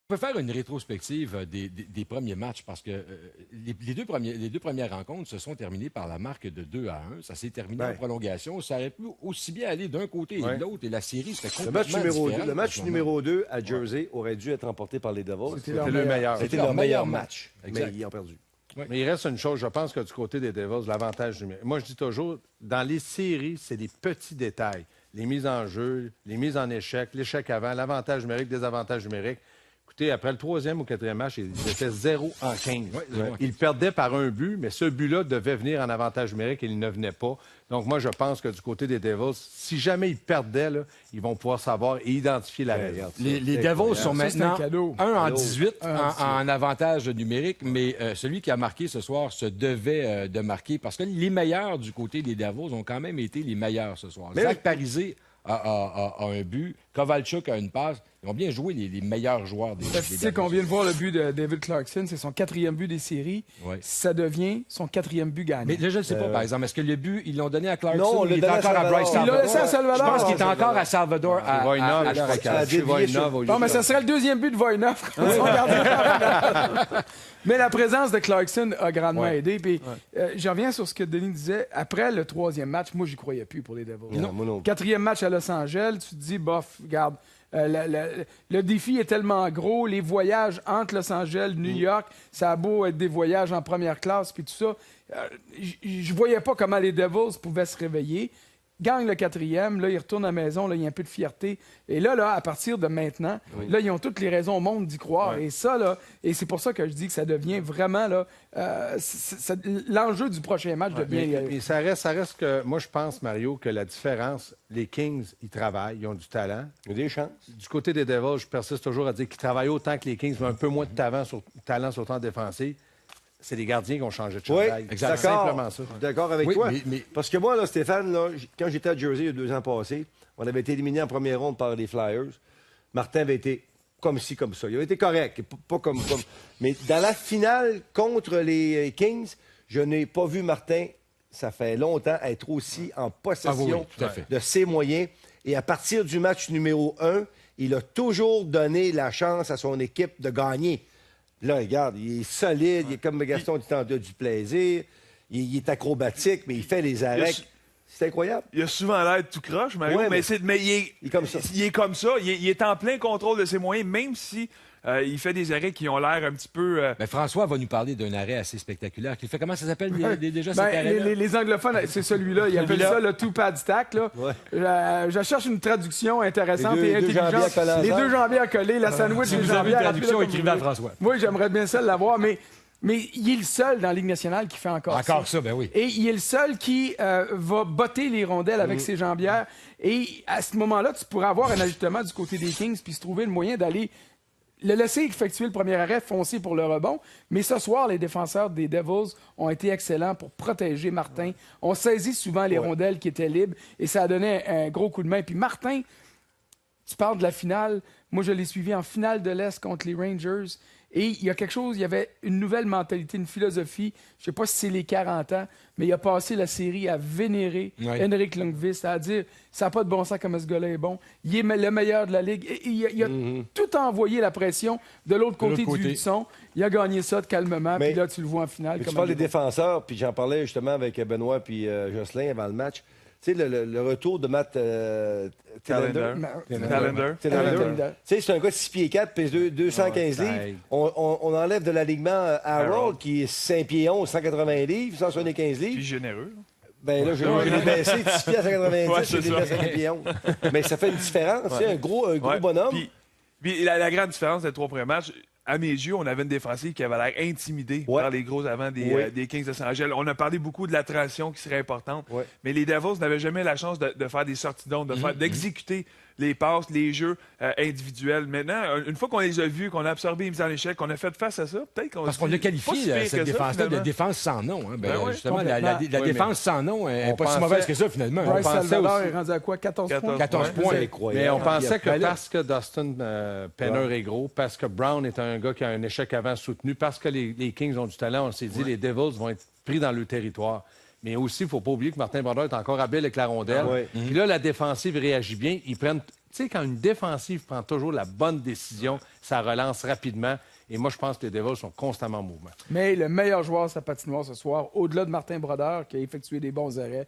On peut faire une rétrospective des premiers matchs parce que les deux premières rencontres se sont terminées par la marque de 2-1. Ça s'est terminé en prolongation. Ça aurait pu aussi bien aller d'un côté et de l'autre et la série serait complètement différente. Le match numéro 2 à Jersey aurait dû être remporté par les Devils. C'était le meilleur. C'était leur meilleur match. Exact. Mais ils ont perdu. Oui. Mais il reste une chose, je pense que du côté des Devils, l'avantage numérique. Moi, je dis toujours, dans les séries, c'est des petits détails. Les mises en jeu, les mises en échec, l'échec avant, l'avantage numérique, désavantage numérique. Écoutez, après le 3e ou 4e match, ils étaient 0 en 15. Ils perdaient par un but, mais ce but-là devait venir en avantage numérique et il ne venait pas. Donc, moi, je pense que du côté des Devils, si jamais ils perdaient, là, ils vont pouvoir savoir et identifier la raison. Les Devils sont maintenant 1 en 18 en avantage numérique, mais celui qui a marqué ce soir se devait de marquer parce que les meilleurs du côté des Devils ont quand même été les meilleurs ce soir. Zach Parisé a un but, Kovalchuk a une passe. Ils ont bien joué les meilleurs joueurs des Tu sais qu'on vient de voir le but de David Clarkson, c'est son 4e but des séries. Oui. Ça devient son 4e but gagnant. Mais là, je ne sais pas, par exemple, est-ce que le but, ils l'ont donné à Clarkson Non, ou il est encore à Bryce Il l'a laissé à Salvador? Salvador. Je pense qu'il est encore à Salvador à l'heure actuelle. Non, mais ça serait le 2e but de Voinov. Mais la présence de Clarkson a grandement aidé. Puis, je reviens sur ce que Denis disait. Après le 3e match, moi, j'y croyais plus pour les Devils. Non. 4e match à Los Angeles, tu te dis, bof, regarde, le défi est tellement gros. Les voyages entre Los Angeles, New York, ça a beau être des voyages en première classe, puis tout ça. Je voyais pas comment les Devils pouvaient se réveiller. Gagne le 4e, là, ils retournent à la maison, là, il y a un peu de fierté. Et là, à partir de maintenant, là, ils ont toutes les raisons au monde d'y croire. Et ça, là, et c'est pour ça que je dis que ça devient vraiment, là, l'enjeu du prochain match devient... Et ça reste que, moi, je pense, Mario, que la différence, les Kings, ils travaillent, ils ont du talent. Il y a des chances. Du côté des Devils, je persiste toujours à dire qu'ils travaillent autant que les Kings, mais un peu moins de talent sur le temps défensif. C'est les gardiens qui ont changé de chandail. Oui, c'est simplement ça. D'accord avec toi. Parce que moi, là, Stéphane, là, quand j'étais à Jersey il y a 2 ans passés, on avait été éliminé en première ronde par les Flyers. Martin avait été comme ci, comme ça. Il avait été correct, pas comme... Mais dans la finale contre les Kings, je n'ai pas vu Martin, ça fait longtemps, être aussi en possession de ses moyens. Et à partir du match numéro 1, il a toujours donné la chance à son équipe de gagner. Là, regarde, il est solide, il est comme Gaston dit tantôt, du plaisir, il est acrobatique, mais il fait les arrêts. C'est incroyable. Il a souvent l'air tout croche, Mario, mais il est comme ça. Il est comme ça. Il est en plein contrôle de ses moyens, même si il fait des arrêts qui ont l'air un petit peu... Ben, François va nous parler d'un arrêt assez spectaculaire. Qui fait, comment ça s'appelle déjà cet arrêt-là? Les anglophones, c'est celui-là. Ils appellent ça le two-pad stack. Là. Je cherche une traduction intéressante et intelligente. Les deux jambiers à coller, la sandwich Si des vous avez jambiers une à traduction, écrivez à François. Oui, j'aimerais bien ça l'avoir, mais il est le seul dans la Ligue nationale qui fait encore ça. Encore ça, ben oui. Et il est le seul qui va botter les rondelles avec ses jambières. Et à ce moment-là, tu pourrais avoir un ajustement du côté des Kings puis se trouver le moyen d'aller le laisser effectuer le premier arrêt, foncer pour le rebond. Mais ce soir, les défenseurs des Devils ont été excellents pour protéger Martin. On saisit souvent les rondelles qui étaient libres et ça a donné un gros coup de main. Puis Martin, tu parles de la finale. Moi, je l'ai suivi en finale de l'Est contre les Rangers. Et il y a quelque chose, il y avait une nouvelle mentalité, une philosophie. Je ne sais pas si c'est les 40 ans, mais il a passé la série à vénérer Henrik Lundqvist, à dire ça n'a pas de bon sens comme ce gars-là est bon. Il est le meilleur de la Ligue. Et il a tout envoyé la pression de l'autre côté du buisson. Il a gagné ça calmement, puis là, tu le vois en finale. Tu parles des défenseurs, puis j'en parlais justement avec Benoît puis Jocelyn avant le match. Tu sais, le retour de Matt Tillander. C'est un gars de 6 pieds 4, pèse 215 livres. On enlève de l'alignement Harold, qui est 5 pieds 11, 180 livres, 175 livres. Puis généreux. Ben là, je l'ai baissé de 6 pieds à 190, je l'ai mis à 5 pieds 11. Mais ça fait une différence, tu sais, un gros bonhomme. Puis la grande différence des 3 premiers matchs, à mes yeux, on avait une défensive qui avait l'air intimidée par les gros avants des Kings de Los Angeles. On a parlé beaucoup de la transition qui serait importante, mais les Devils n'avaient jamais la chance de faire des sorties d'onde, d'exécuter les passes, les jeux individuels. Maintenant, une fois qu'on les a vus, qu'on a absorbé les mises en échec, qu'on a fait face à ça, peut-être qu'on... Parce qu'on a qualifié cette défense-là de défense sans nom. Hein. Justement, la défense sans nom n'est pas si mauvaise que ça, finalement. Bryce Salvador est rendu à quoi? 14 points? 14 points. Mais on pensait que parce que Dustin Penner est gros, parce que Brown est un gars qui a un échec avant soutenu, parce que les Kings ont du talent, on s'est dit les Devils vont être pris dans le territoire. Mais aussi, il ne faut pas oublier que Martin Brodeur est encore habile avec la rondelle. Puis là, la défensive réagit bien. Ils prennent sais, quand une défensive prend toujours la bonne décision, ça relance rapidement. Et moi, je pense que les Devils sont constamment en mouvement. Mais le meilleur joueur de sa patinoire ce soir, au-delà de Martin Brodeur, qui a effectué des bons arrêts,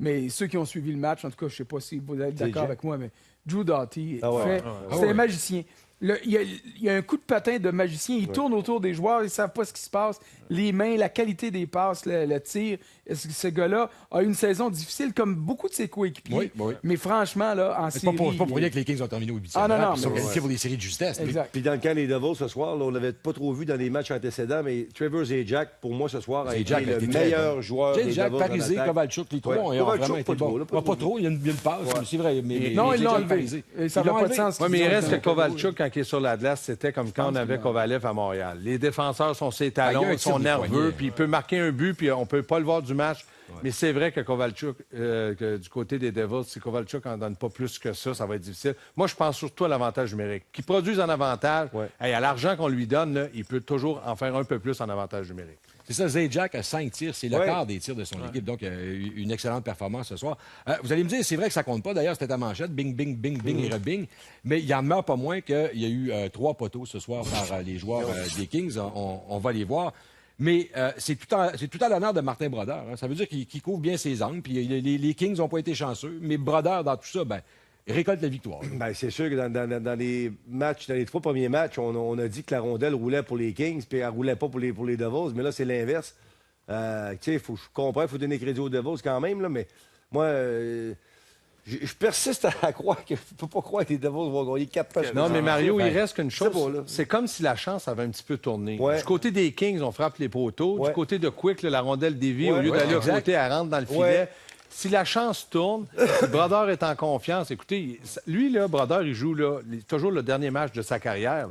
mais ceux qui ont suivi le match, en tout cas, je ne sais pas si vous êtes d'accord avec moi, mais Drew Doughty c'est un magicien. Il y a un coup de patin de magicien. Il tourne autour des joueurs. Ils ne savent pas ce qui se passe. Les mains, la qualité des passes, le tir. Ce gars-là a une saison difficile comme beaucoup de ses coéquipiers. Oui. Mais franchement, là, en série... C'est pas pour rien que les Kings ont terminé au 8e. Ils sont qualifiés pour des séries de justesse. Puis dans le cas des Devils ce soir, là, on l'avait pas trop vu dans les matchs antécédents, mais Trevor Zajac, pour moi, ce soir, a été le meilleur joueur des Devils. Zajac, Parisé, Kovalchuk, les trois ont vraiment été bons. Pas trop, il y a une passe, c'est vrai. Non, ils l'ont enlevé. Ça n'a pas de sens. Oui, mais il reste que Kovalchuk, quand il est sur la glace, c'était comme quand on avait Kovalev à Montréal. Les défenseurs sont ses talons, ils sont nerveux, puis il peut marquer un but, puis on peut pas le voir du match. Mais c'est vrai que Kovalchuk, du côté des Devils, si Kovalchuk n'en donne pas plus que ça va être difficile. Moi, je pense surtout à l'avantage numérique. Qu'ils produisent en avantage, à l'argent qu'on lui donne, là, il peut toujours en faire un peu plus en avantage numérique. C'est ça, Zajac a 5 tirs. C'est le quart des tirs de son équipe. Donc, une excellente performance ce soir. Vous allez me dire, c'est vrai que ça compte pas. D'ailleurs, c'était à manchette. Bing, bing, bing, bing et rebing. Mais il en demeure pas moins qu'il y a eu 3 poteaux ce soir par les joueurs des Kings. On va les voir. Mais c'est tout à l'honneur de Martin Brodeur. Hein. Ça veut dire qu'il couvre bien ses angles. Puis les Kings n'ont pas été chanceux. Mais Brodeur, dans tout ça, récolte la victoire. Bien, c'est sûr que dans les matchs, dans les 3 premiers matchs, on a dit que la rondelle roulait pour les Kings, puis elle ne roulait pas pour les Devils. Mais là, c'est l'inverse. Tu sais, je comprends, il faut donner crédit aux Devils quand même, là, mais moi, je persiste à croire que je ne peux pas croire que les Devils vont gagner 4 matchs. Non, mais Mario, il reste qu'une chose. C'est comme si la chance avait un petit peu tourné. Du côté des Kings, on frappe les poteaux. Du côté de Quick, la rondelle dévie. Au lieu d'aller au côté, elle rentre dans le filet. Si la chance tourne, si Brodeur est en confiance, écoutez, lui, là, Brodeur, il joue là, toujours le dernier match de sa carrière.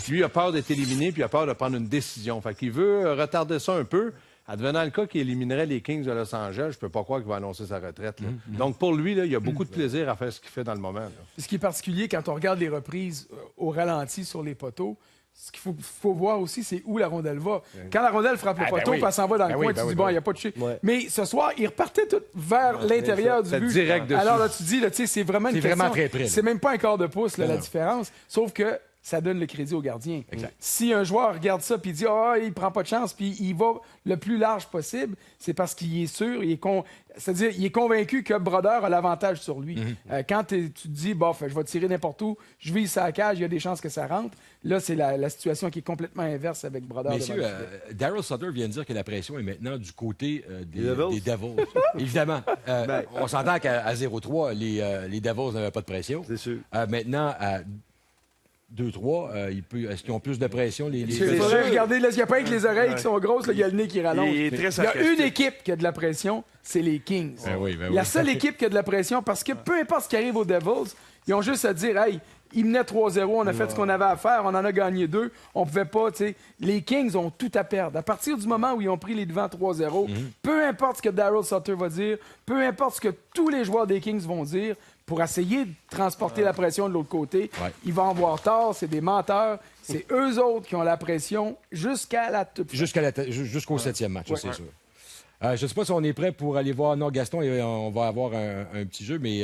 Lui, il a peur d'être éliminé, puis il a peur de prendre une décision. Fait qu'il veut retarder ça un peu. Advenant le cas qu'il éliminerait les Kings de Los Angeles, je peux pas croire qu'il va annoncer sa retraite. Là. Donc, pour lui, là, il y a beaucoup de plaisir à faire ce qu'il fait dans le moment. Là. Ce qui est particulier, quand on regarde les reprises au ralenti sur les poteaux, ce qu'il faut voir aussi, c'est où la rondelle va. Quand la rondelle frappe le poteau, elle s'en va dans le coin, tu dis, bon, il n'y a pas de chute. Mais ce soir, il repartait tout vers l'intérieur du but. Direct dessus. Alors là, tu dis, c'est vraiment une question. Vraiment très près. C'est même pas un quart de pouce, là, la différence. Sauf que ça donne le crédit au gardien. Exact. Si un joueur regarde ça puis dit il prend pas de chance puis il va le plus large possible, c'est parce qu'il est sûr, c'est-à-dire il est convaincu que Brodeur a l'avantage sur lui. Quand tu te dis je vais tirer n'importe où, je vise sa cage, il y a des chances que ça rentre. Là, c'est la situation qui est complètement inverse avec Brodeur. Messieurs, Daryl Sutter vient de dire que la pression est maintenant du côté des Devils. Évidemment, on s'entend qu'à 0-3, les Devils n'avaient pas de pression. C'est sûr. Maintenant, à 2-3, est-ce qu'ils ont plus de pression? Il faudrait regarder, il n'y a pas que les oreilles qui sont grosses, il y a le nez qui rallonge. Il y a une équipe qui a de la pression, c'est les Kings. La seule équipe qui a de la pression, parce que peu importe ce qui arrive aux Devils, ils ont juste à dire, hey, ils menaient 3-0, on a fait ce qu'on avait à faire, on en a gagné 2, on pouvait pas, tu sais. Les Kings ont tout à perdre. À partir du moment où ils ont pris les devants 3-0, peu importe ce que Daryl Sutter va dire, peu importe ce que tous les joueurs des Kings vont dire, pour essayer de transporter la pression de l'autre côté. Ils vont avoir tort, c'est des menteurs. C'est eux autres qui ont la pression jusqu'à la toute fin. Jusqu'au 7e match, c'est sûr. Je ne sais pas si on est prêt pour aller voir Gaston, et on va avoir un petit jeu, mais...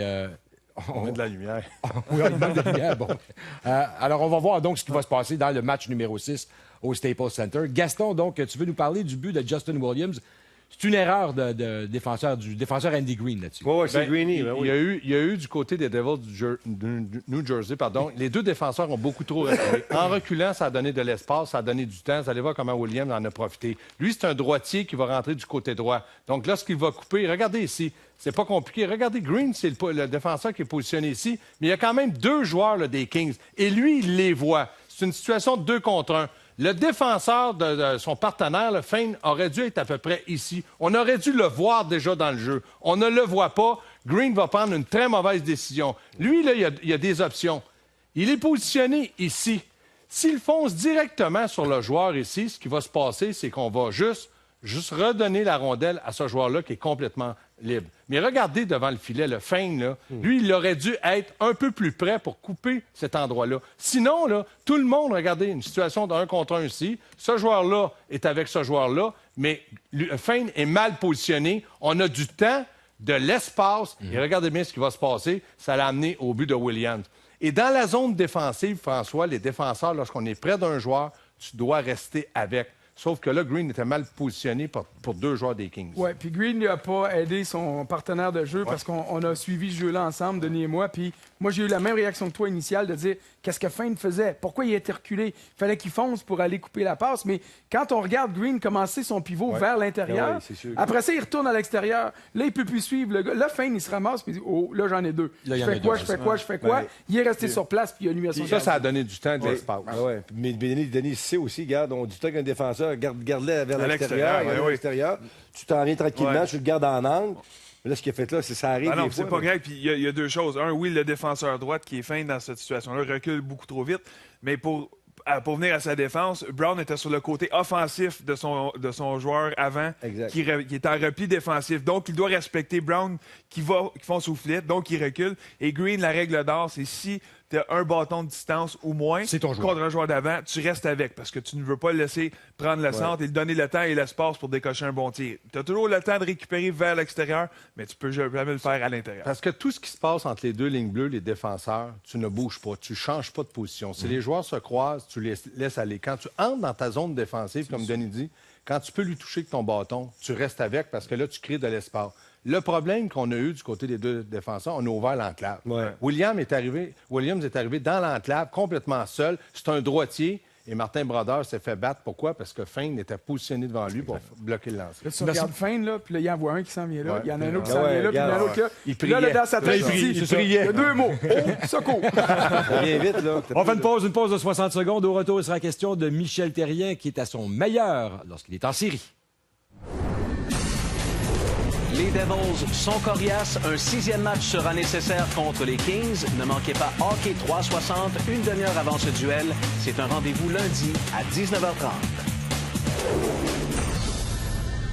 on met de la lumière. Oui, on met de la lumière, bon. Alors, on va voir donc ce qui va se passer dans le match numéro 6 au Staples Center. Gaston, donc, tu veux nous parler du but de Justin Williams. C'est une erreur du défenseur Andy Green là-dessus. Oui, c'est Greeny. Il y a eu du côté des Devils du New Jersey, les deux défenseurs ont beaucoup trop reculé. En reculant, ça a donné de l'espace, ça a donné du temps. Vous allez voir comment Williams en a profité. Lui, c'est un droitier qui va rentrer du côté droit. Donc, lorsqu'il va couper, regardez ici, c'est pas compliqué. Regardez, Green, c'est le défenseur qui est positionné ici, mais il y a quand même 2 joueurs là, des Kings. Et lui, il les voit. C'est une situation de 2 contre 1. Le défenseur de son partenaire, le Fane, aurait dû être à peu près ici. On aurait dû le voir déjà dans le jeu. On ne le voit pas. Green va prendre une très mauvaise décision. Lui, là, il y a des options. Il est positionné ici. S'il fonce directement sur le joueur ici, ce qui va se passer, c'est qu'on va juste redonner la rondelle à ce joueur-là qui est complètement libre. Mais regardez devant le filet, le Fane, là, lui, il aurait dû être un peu plus près pour couper cet endroit-là. Sinon, là, tout le monde, regardez, une situation d'1 contre 1 ici. Ce joueur-là est avec ce joueur-là, mais le Fane est mal positionné. On a du temps de l'espace. Et regardez bien ce qui va se passer. Ça l'a amené au but de Williams. Et dans la zone défensive, François, les défenseurs, lorsqu'on est près d'un joueur, tu dois rester avec. Sauf que là, Green était mal positionné pour 2 joueurs des Kings. Oui, puis Green n'a pas aidé son partenaire de jeu parce qu'on a suivi ce jeu-là ensemble, Denis et moi. Puis moi, j'ai eu la même réaction que toi initiale de dire qu'est-ce que Fane faisait? Pourquoi il était reculé? Il fallait qu'il fonce pour aller couper la passe. Mais quand on regarde Green commencer son pivot vers l'intérieur, après ça, il retourne à l'extérieur. Là, il ne peut plus suivre le gars. Là, Fane, il se ramasse puis il dit oh, là, j'en ai 2. Je fais quoi? Il est resté sur place puis il a nuit à son ça a donné du temps de l'espace. Mais Denis sait aussi, regarde, on dit tout le temps qu'un défenseur, garde-le vers l'extérieur. Tu t'en viens tranquillement, tu le gardes en angle. Mais là, ce qu'il a fait là, ça arrive. Non, c'est pas grave. Puis il y a 2 choses. Un, oui, le défenseur droite qui est fin dans cette situation-là recule beaucoup trop vite. Mais pour venir à sa défense, Brown était sur le côté offensif de son joueur avant, qui est en repli défensif. Donc, il doit respecter Brown qui font souffler, donc il recule. Et Green, la règle d'or, c'est si tu as un bâton de distance ou moins contre un joueur d'avant, tu restes avec parce que tu ne veux pas le laisser prendre le centre et lui donner le temps et l'espace pour décocher un bon tir. Tu as toujours le temps de récupérer vers l'extérieur, mais tu peux jamais le faire à l'intérieur. Parce que tout ce qui se passe entre les 2 lignes bleues, les défenseurs, tu ne bouges pas, tu ne changes pas de position. Si les joueurs se croisent, tu les laisses aller. Quand tu entres dans ta zone défensive, comme Denis dit, quand tu peux lui toucher avec ton bâton, tu restes avec parce que là, tu crées de l'espace. Le problème qu'on a eu du côté des 2 défenseurs, on a ouvert l'enclave. Williams est arrivé dans l'enclave complètement seul. C'est un droitier. Et Martin Brodeur s'est fait battre. Pourquoi? Parce que Fane était positionné devant lui pour bloquer le lancer. Là, tu regardes Fane, là, puis là, il y en voit un qui s'en vient là. Il y en a un autre qui s'en vient là, puis il y en a un autre là. Il priait. Là, dans sa tête, il y a 2 mots. Oh, secours! Ça vient vite, là. On fait une pause de 60 secondes. Au retour, il sera question de Michel Therrien, qui est à son meilleur lorsqu'il est en série. Les Devils sont coriaces. Un 6e match sera nécessaire contre les Kings. Ne manquez pas Hockey 360, une demi-heure avant ce duel. C'est un rendez-vous lundi à 19h30.